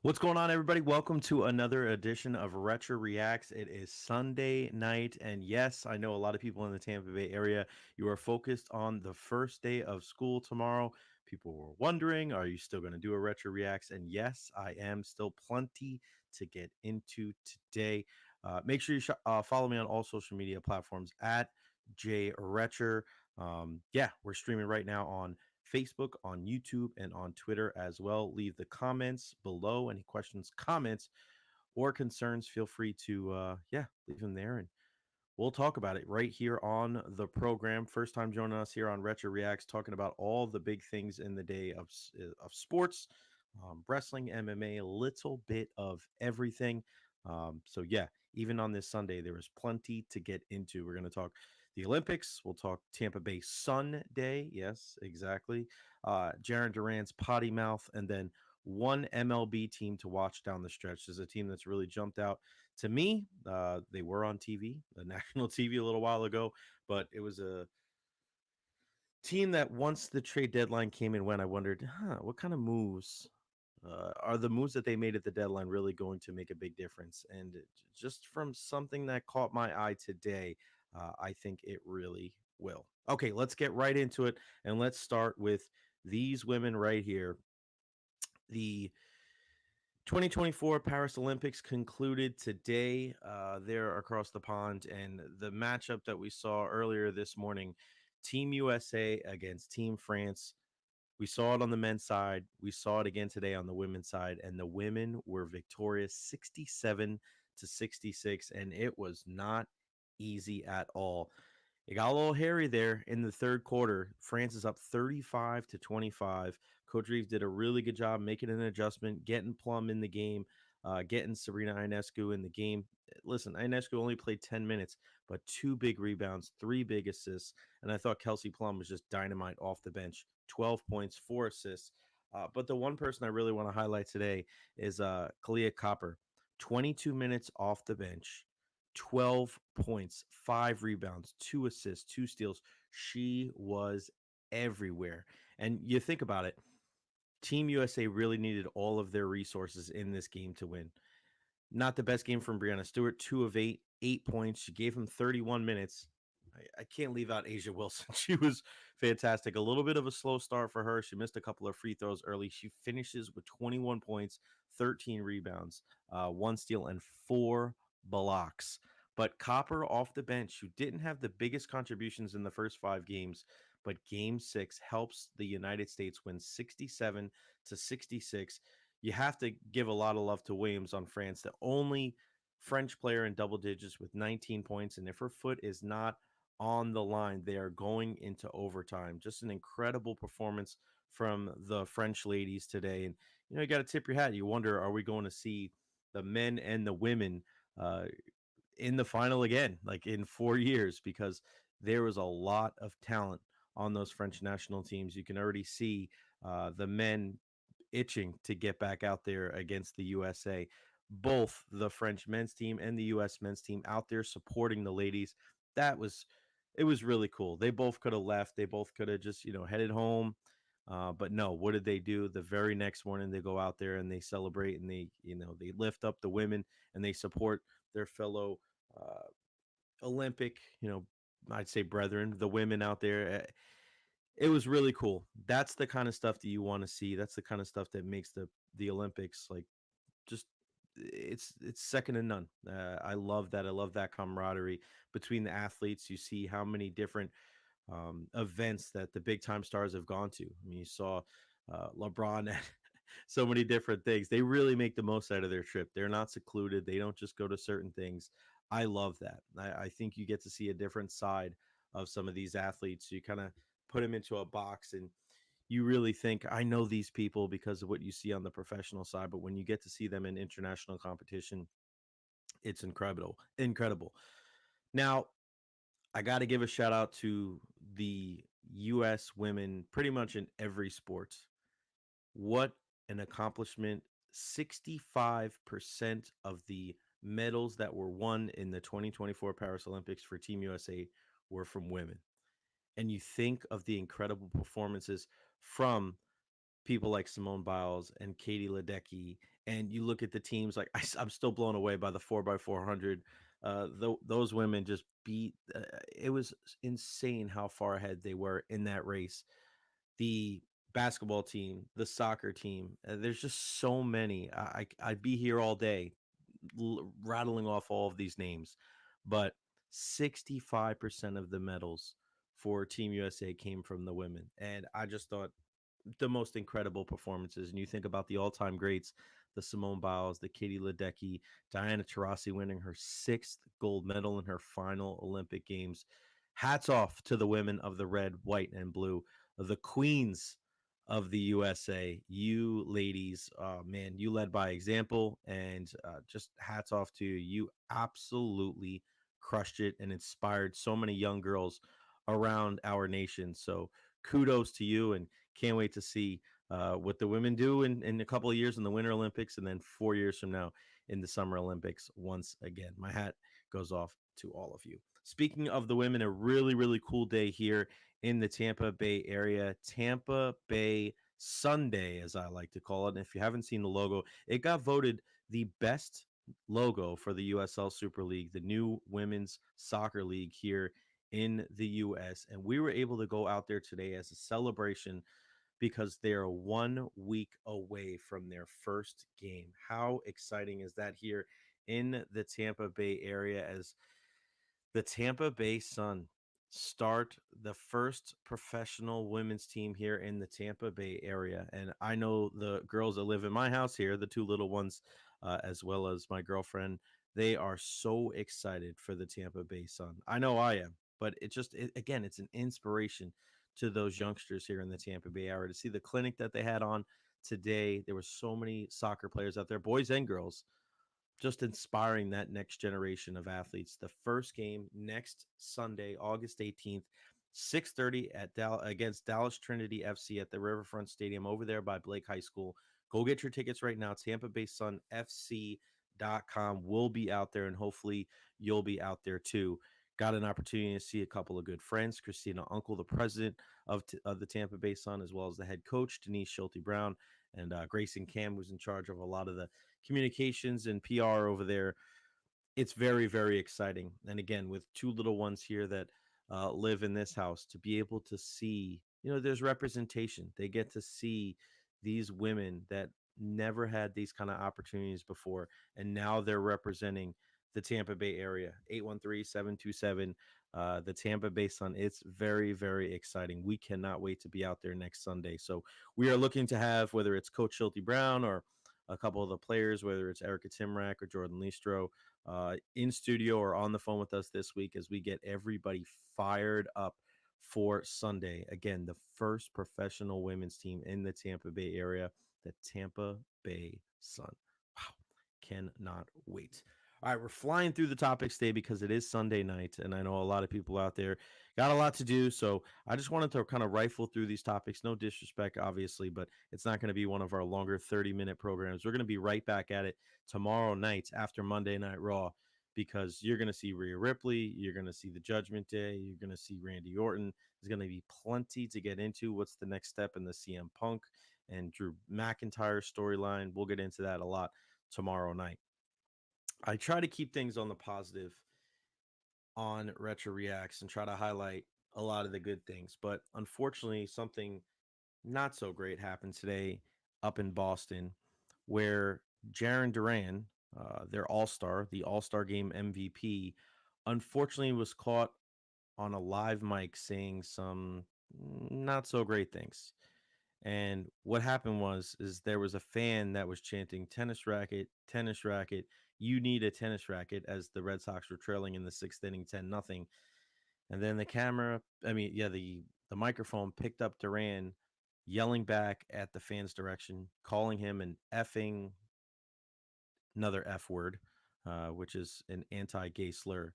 What's going on, everybody? Welcome to another edition of Recher Reacts. It is Sunday night, and yes, I know a lot of people in the Tampa Bay area. You are focused on the first day of school tomorrow. People were wondering, are you still going to do a Recher Reacts? And yes, I am. Still plenty to get into today. Make sure you follow me on all social media platforms at JRetcher. Yeah, we're streaming right now on Facebook, on YouTube, and on Twitter as well. Leave the comments below. Any questions, comments, or concerns, feel free to, leave them there. And we'll talk about it right here on the program. First time joining us here on Retro Reacts, talking about all the big things in the day of sports, wrestling, MMA, a little bit of everything. So even on this Sunday, there is plenty to get into. We're going to talk the Olympics. We'll talk Tampa Bay SunDay. Yes, exactly. Duran's potty mouth, and then one MLB team to watch down the stretch. There's a team that's really jumped out to me. They were on TV, national TV, a little while ago, but it was a team that once the trade deadline came and went, I wondered, what kind of moves are the moves that they made at the deadline really going to make a big difference? And just from something that caught my eye today, I think it really will. Okay, let's get right into it, and let's start with these women right here. The 2024 Paris Olympics concluded today there across the pond, and the matchup that we saw earlier this morning, Team USA against Team France. We saw it on the men's side. We saw it again today on the women's side, and the women were victorious 67 to 66, and it was not easy at all. It got a little hairy there in the third quarter. France is up 35 to 25. Coach Reeves did a really good job making an adjustment, getting Plum in the game, getting Sabrina Ionescu in the game. Listen, Ionescu only played 10 minutes, but two big rebounds, three big assists. And I thought Kelsey Plum was just dynamite off the bench. 12 points, four assists. But the one person I really want to highlight today is Kalia Copper. 22 minutes off the bench, 12 points, five rebounds, two assists, two steals. She was everywhere. And you think about it, Team USA really needed all of their resources in this game to win. Not the best game from Brianna Stewart, 2 of 8, 8 points. She gave him 31 minutes. I can't leave out Asia Wilson. She was fantastic. A little bit of a slow start for her. She missed a couple of free throws early. She finishes with 21 points, 13 rebounds, one steal, and four blocks. But Copper off the bench, who didn't have the biggest contributions in the first five games, but game six helps the United States win 67 to 66. You have to give a lot of love to Williams on France, the only French player in double digits with 19 points. And if her foot is not on the line, they are going into overtime. Just an incredible performance from the French ladies today. And, you got to tip your hat. You wonder, are we going to see the men and the women uh, in the final again, like in 4 years? Because there was a lot of talent on those French national teams. You can already see the men itching to get back out there against the USA. Both the French men's team and the US men's team out there supporting the ladies. That was it was really cool. They both could have left. They both could have just, headed home. But no, what did they do? The very next morning they go out there and they celebrate, and they lift up the women and they support their fellow Olympic, I'd say brethren, the women out there. It was really cool. That's the kind of stuff that you want to see. That's the kind of stuff that makes the Olympics like just it's second to none. I love that. I love that camaraderie between the athletes. You see how many different events that the big time stars have gone to. I mean, you saw LeBron at so many different things. They really make the most out of their trip. They're not secluded. They don't just go to certain things. I love that. I think you get to see a different side of some of these athletes. You kind of put them into a box, and you really think, I know these people because of what you see on the professional side. But when you get to see them in international competition, it's incredible. Incredible. Now, I got to give a shout out to the U.S. women pretty much in every sport. What an accomplishment. 65% of the medals that were won in the 2024 Paris Olympics for Team USA were from women. And you think of the incredible performances from people like Simone Biles and Katie Ledecky, and you look at the teams like I'm still blown away by the 4x400. Those women just beat. It was insane how far ahead they were in that race. The basketball team, the soccer team. There's just so many. I'd be here all day rattling off all of these names, but 65% of the medals for Team USA came from the women, and I just thought the most incredible performances. And you think about the all-time greats, the Simone Biles, the Katie Ledecky, Diana Taurasi winning her sixth gold medal in her final Olympic Games. Hats off to the women of the red, white, and blue, the queens of the USA. You ladies, man, you led by example, and just hats off to you. You absolutely crushed it and inspired so many young girls around our nation. So kudos to you, and can't wait to see what the women do in a couple of years in the Winter Olympics, and then 4 years from now in the Summer Olympics once again. My hat goes off to all of you. Speaking of the women, a really, really cool day here in the Tampa Bay area. Tampa Bay SunDay, as I like to call it. And if you haven't seen the logo, it got voted the best logo for the USL Super League, the new women's soccer league here in the US. And we were able to go out there today as a celebration because they're 1 week away from their first game. How exciting is that here in the Tampa Bay area as the Tampa Bay Sun start the first professional women's team here in the Tampa Bay area? And I know the girls that live in my house here, the two little ones, as well as my girlfriend, they are so excited for the Tampa Bay Sun. I know I am, but again, it's an inspiration to those youngsters here in the Tampa Bay area to see the clinic that they had on today. There were so many soccer players out there, boys and girls, just inspiring that next generation of athletes. The first game next Sunday, August 18th, 6:30 at against Dallas Trinity FC at the Riverfront Stadium over there by Blake High School. Go get your tickets right now. Tampa Bay Sun FC.com will be out there, and hopefully you'll be out there too. Got an opportunity to see a couple of good friends, Christina Uncle, the president of the Tampa Bay Sun, as well as the head coach, Denise Schulte Brown, and Grayson Cam, who's in charge of a lot of the communications and PR over there. It's very, very exciting. And again, with two little ones here that live in this house, to be able to see, there's representation. They get to see these women that never had these kind of opportunities before. And now they're representing the Tampa Bay area. 813-727 the Tampa Bay Sun. It's very, very exciting. We cannot wait to be out there next Sunday. So we are looking to have, whether it's Coach Schulte Brown or a couple of the players, whether it's Erica Timrak or Jordan Listro, in studio or on the phone with us this week as we get everybody fired up for Sunday. Again, the first professional women's team in the Tampa Bay area, the Tampa Bay Sun. Wow, cannot wait. All right, we're flying through the topics today because it is Sunday night, and I know a lot of people out there got a lot to do. So I just wanted to kind of rifle through these topics. No disrespect, obviously, but it's not going to be one of our longer 30-minute programs. We're going to be right back at it tomorrow night after Monday Night Raw because you're going to see Rhea Ripley. You're going to see the Judgment Day. You're going to see Randy Orton. There's going to be plenty to get into. What's the next step in the CM Punk and Drew McIntyre storyline? We'll get into that a lot tomorrow night. I try to keep things on the positive on Recher Reacts and try to highlight a lot of the good things. But unfortunately, something not so great happened today up in Boston where Duran, their all-star, the all-star game MVP, unfortunately was caught on a live mic saying some not so great things. And what happened is there was a fan that was chanting tennis racket, tennis racket. You need a tennis racket as the Red Sox were trailing in the sixth inning, 10-0. And then the camera, the microphone picked up Duran yelling back at the fan's direction, calling him an effing another F word, which is an anti-gay slur.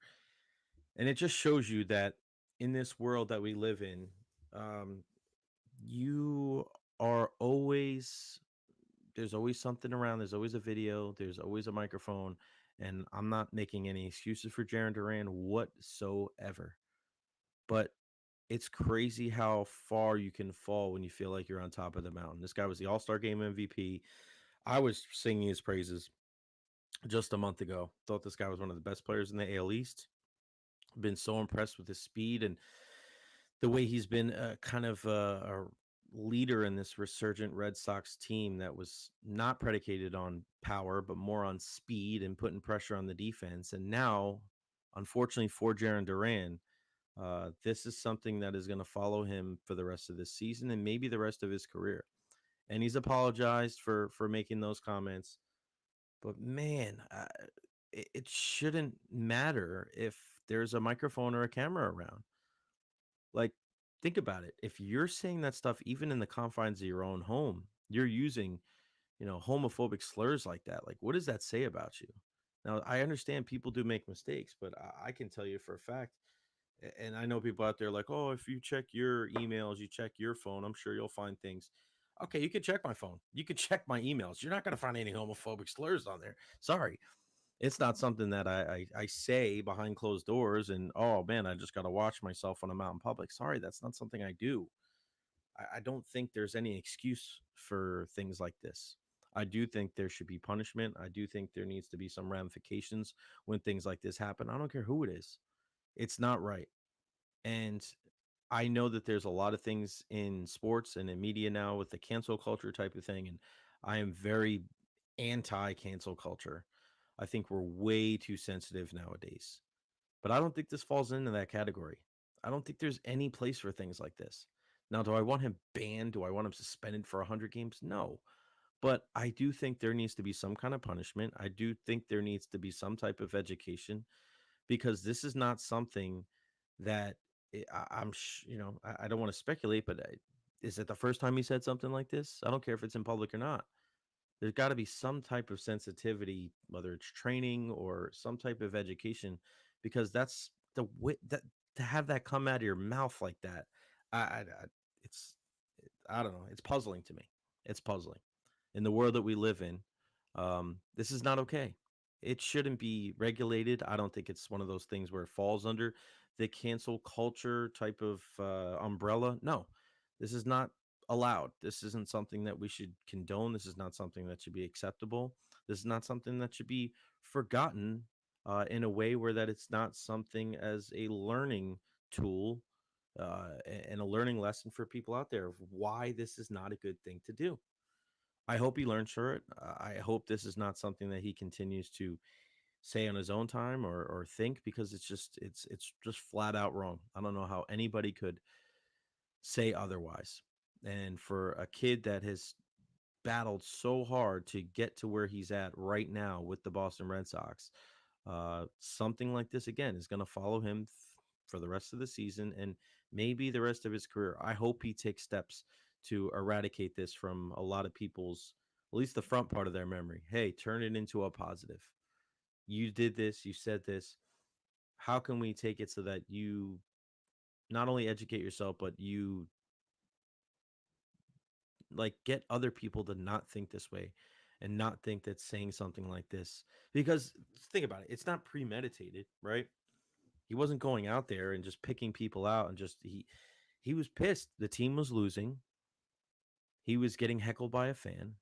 And it just shows you that in this world that we live in, you are always there's always something around. There's always a video. There's always a microphone. And I'm not making any excuses for Jaron Duran whatsoever. But It's crazy how far you can fall when you feel like you're on top of the mountain. This guy was the All-Star game MVP. I was singing his praises just a month ago. Thought this guy was one of the best players in the AL East. Been so impressed with his speed and the way he's been kind of a leader in this resurgent Red Sox team that was not predicated on power, but more on speed and putting pressure on the defense. And now, unfortunately for Jaron Duran, this is something that is going to follow him for the rest of this season and maybe the rest of his career. And he's apologized for making those comments. But man, it shouldn't matter if there's a microphone or a camera around. Like, think about it. If you're saying that stuff, even in the confines of your own home, you're using, homophobic slurs like that. Like, what does that say about you? Now, I understand people do make mistakes, but I can tell you for a fact, and I know people out there like, oh, if you check your emails, you check your phone, I'm sure you'll find things. Okay, you can check my phone. You can check my emails. You're not going to find any homophobic slurs on there. Sorry, it's not something that I say behind closed doors and oh man, I just got to watch myself when I'm out in public. Sorry, that's not something I do. I don't think there's any excuse for things like this. I do think there should be punishment. I do think there needs to be some ramifications when things like this happen. I don't care who it is. It's not right. And I know that there's a lot of things in sports and in media now with the cancel culture type of thing. And I am very anti cancel culture. I think we're way too sensitive nowadays. But I don't think this falls into that category. I don't think there's any place for things like this. Now, do I want him banned? Do I want him suspended for 100 games? No. But I do think there needs to be some kind of punishment. I do think there needs to be some type of education because this is not something that I don't want to speculate, but is it the first time he said something like this? I don't care if it's in public or not. There's got to be some type of sensitivity, whether it's training or some type of education, because that's the way that to have that come out of your mouth like that. It's, I don't know. It's puzzling to me. It's puzzling in the world that we live in. This is not okay. It shouldn't be regulated. I don't think it's one of those things where it falls under the cancel culture type of umbrella. No, this is not allowed. This isn't something that we should condone. This is not something that should be acceptable. This is not something that should be forgotten in a way where that it's not something as a learning tool and a learning lesson for people out there of why this is not a good thing to do. I hope he learns from it. I hope this is not something that he continues to say on his own time or think because it's just flat out wrong. I don't know how anybody could say otherwise. And for a kid that has battled so hard to get to where he's at right now with the Boston Red Sox, something like this again is going to follow him for the rest of the season and maybe the rest of his career. I hope he takes steps to eradicate this from a lot of people's, at least the front part of their memory. Hey, turn it into a positive. You did this, you said this. How can we take it so that you not only educate yourself, but you like get other people to not think this way and not think that saying something like this because think about it, it's not premeditated, right? He wasn't going out there and just picking people out and just he was pissed the team was losing. He was getting heckled by a fan.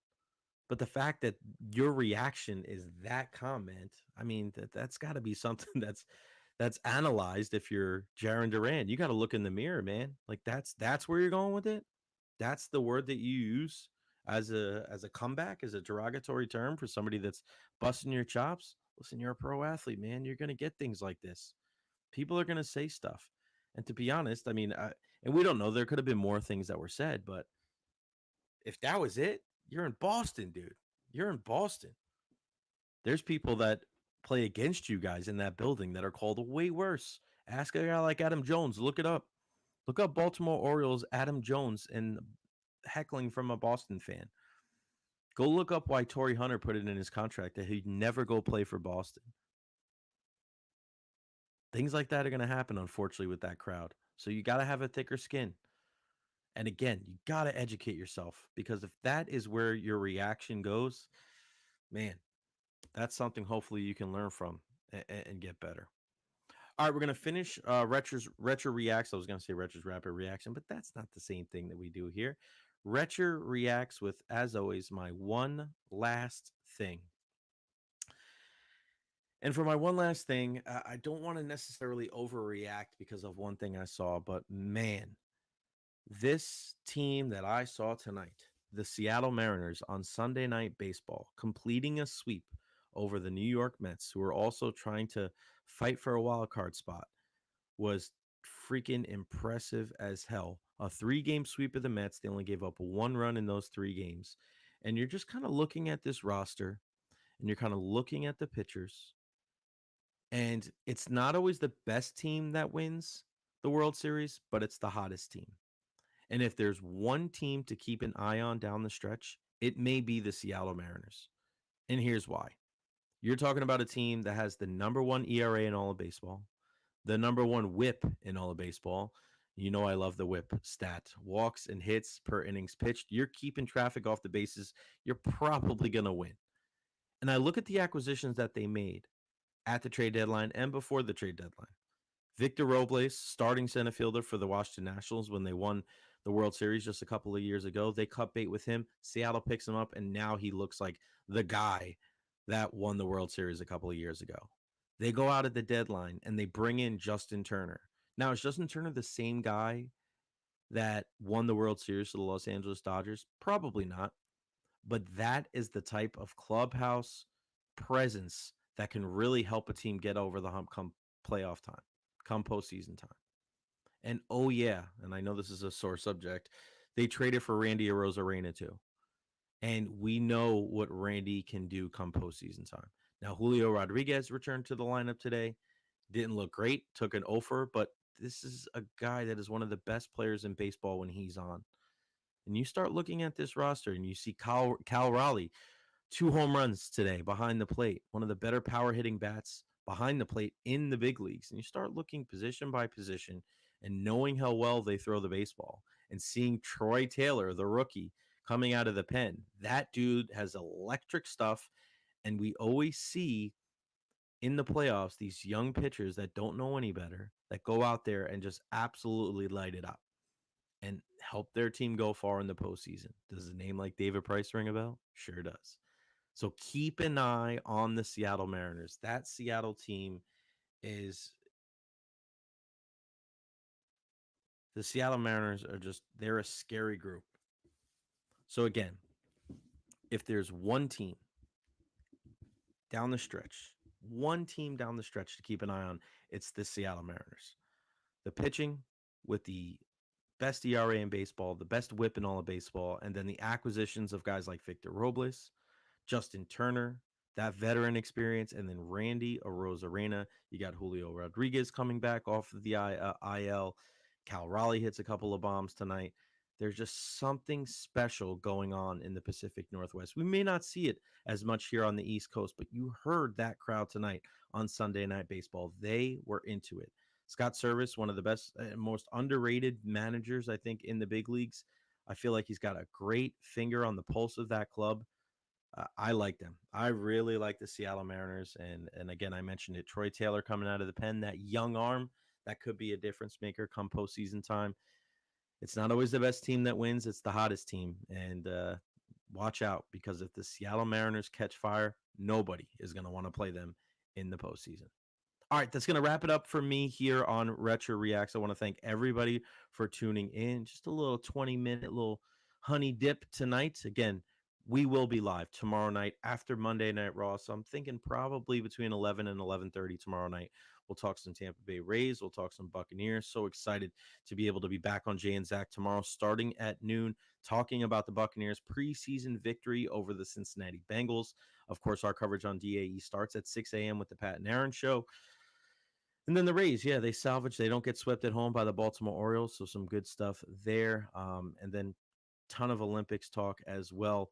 But the fact that your reaction is that comment, I mean, that's got to be something that's analyzed. If you're Jaron Duran, you got to look in the mirror, man. Like that's where you're going with it. That's the word that you use as a comeback, as a derogatory term for somebody that's busting your chops. Listen, you're a pro athlete, man. You're gonna get things like this. People are gonna say stuff, and to be honest, I mean, and we don't know. There could have been more things that were said, but if that was it, you're in Boston, dude. You're in Boston. There's people that play against you guys in that building that are called way worse. Ask a guy like Adam Jones. Look it up. Look up Baltimore Orioles Adam Jones and heckling from a Boston fan. Go look up why Torrey Hunter put it in his contract that he'd never go play for Boston. Things like that are going to happen, unfortunately, with that crowd. So you got to have a thicker skin. And again, you got to educate yourself because if that is where your reaction goes, man, that's something hopefully you can learn from and get better. All right, we're gonna finish Recher reacts. I was gonna say Recher's rapid reaction, but that's not the same thing that we do here. Recher reacts with, as always, my one last thing. And for my one last thing, I don't want to necessarily overreact because of one thing I saw, but man, this team that I saw tonight, the Seattle Mariners on Sunday Night Baseball, completing a sweep over the New York Mets, who are also trying to fight for a wild card spot, was freaking impressive as hell. A 3-game sweep of the Mets. They only gave up 1 run in those 3 games. And you're just kind of looking at this roster and you're kind of looking at the pitchers. And it's not always the best team that wins the World Series, but it's the hottest team. And if there's one team to keep an eye on down the stretch, it may be the Seattle Mariners. And here's why. You're talking about a team that has the number one ERA in all of baseball, the number one whip in all of baseball. You know, I love the whip stat. Walks and hits per innings pitched. You're keeping traffic off the bases. You're probably going to win. And I look at the acquisitions that they made at the trade deadline and before the trade deadline. Victor Robles, starting center fielder for the Washington Nationals when they won the World Series just a couple of years ago. They cut bait with him. Seattle picks him up, and now he looks like the guy that won the World Series a couple of years ago. They go out at the deadline and they bring in Justin Turner. Now, is Justin Turner the same guy that won the World Series for the Los Angeles Dodgers? Probably not. But that is the type of clubhouse presence that can really help a team get over the hump come playoff time, come postseason time. And oh yeah, and I know this is a sore subject, they traded for Randy Arozarena too. And we know what Randy can do come postseason time. Now, Julio Rodriguez returned to the lineup today. Didn't look great, took an offer, but this is a guy that is one of the best players in baseball when he's on. And you start looking at this roster and you see Cal Raleigh, 2 home runs today behind the plate, one of the better power hitting bats behind the plate in the big leagues. And you start looking position by position and knowing how well they throw the baseball and seeing Troy Taylor, the rookie, coming out of the pen. That dude has electric stuff. And we always see in the playoffs these young pitchers that don't know any better that go out there and just absolutely light it up and help their team go far in the postseason. Does a name like David Price ring a bell? Sure does. So keep an eye on the Seattle Mariners. That Seattle team is the Seattle Mariners are just, they're a scary group. So again, if there's one team down the stretch, one team down the stretch to keep an eye on, it's the Seattle Mariners. The pitching with the best ERA in baseball, the best whip in all of baseball, and then the acquisitions of guys like Victor Robles, Justin Turner, that veteran experience, and then Randy Arozarena. You got Julio Rodriguez coming back off of the IL. Cal Raleigh hits a couple of bombs tonight. There's just something special going on in the Pacific Northwest. We may not see it as much here on the East Coast, but you heard that crowd tonight on Sunday Night Baseball. They were into it. Scott Service, one of the best and most underrated managers, I think, in the big leagues. I feel like he's got a great finger on the pulse of that club. I like them. I really like the Seattle Mariners. And again, I mentioned it. Troy Taylor coming out of the pen, that young arm, that could be a difference maker come postseason time. It's not always the best team that wins. It's the hottest team. And watch out, because if the Seattle Mariners catch fire, nobody is going to want to play them in the postseason. All right, that's going to wrap it up for me here on Recher Reacts. I want to thank everybody for tuning in. Just a little 20-minute little honey dip tonight. Again, we will be live tomorrow night after Monday Night Raw. So I'm thinking probably between 11 and 11:30 tomorrow night. We'll talk some Tampa Bay Rays. We'll talk some Buccaneers. So excited to be able to be back on Jay and Zach tomorrow, starting at noon, talking about the Buccaneers' preseason victory over the Cincinnati Bengals. Of course, our coverage on DAE starts at 6 a.m. with the Pat and Aaron Show. And then the Rays, yeah, they salvage. They don't get swept at home by the Baltimore Orioles, so some good stuff there. And then ton of Olympics talk as well.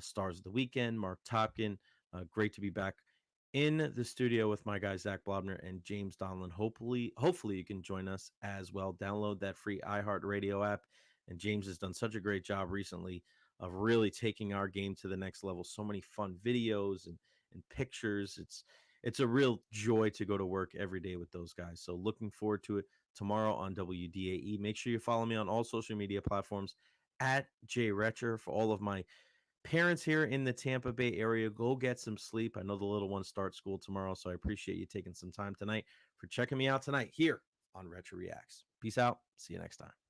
Stars of the weekend, Mark Topkin. Great to be back in the studio with my guy Zach Blobner and James Donlin. Hopefully you can join us as well. Download that free iHeartRadio app. And James has done such a great job recently of really taking our game to the next level. So many fun videos and pictures. it's a real joy to go to work every day with those guys. So looking forward to it tomorrow on WDAE. Make sure you follow me on all social media platforms at Recher. For all of my parents here in the Tampa Bay area, go get some sleep. I know the little ones start school tomorrow, so I appreciate you taking some time tonight for checking me out tonight here on Recher Reacts. Peace out. See you next time.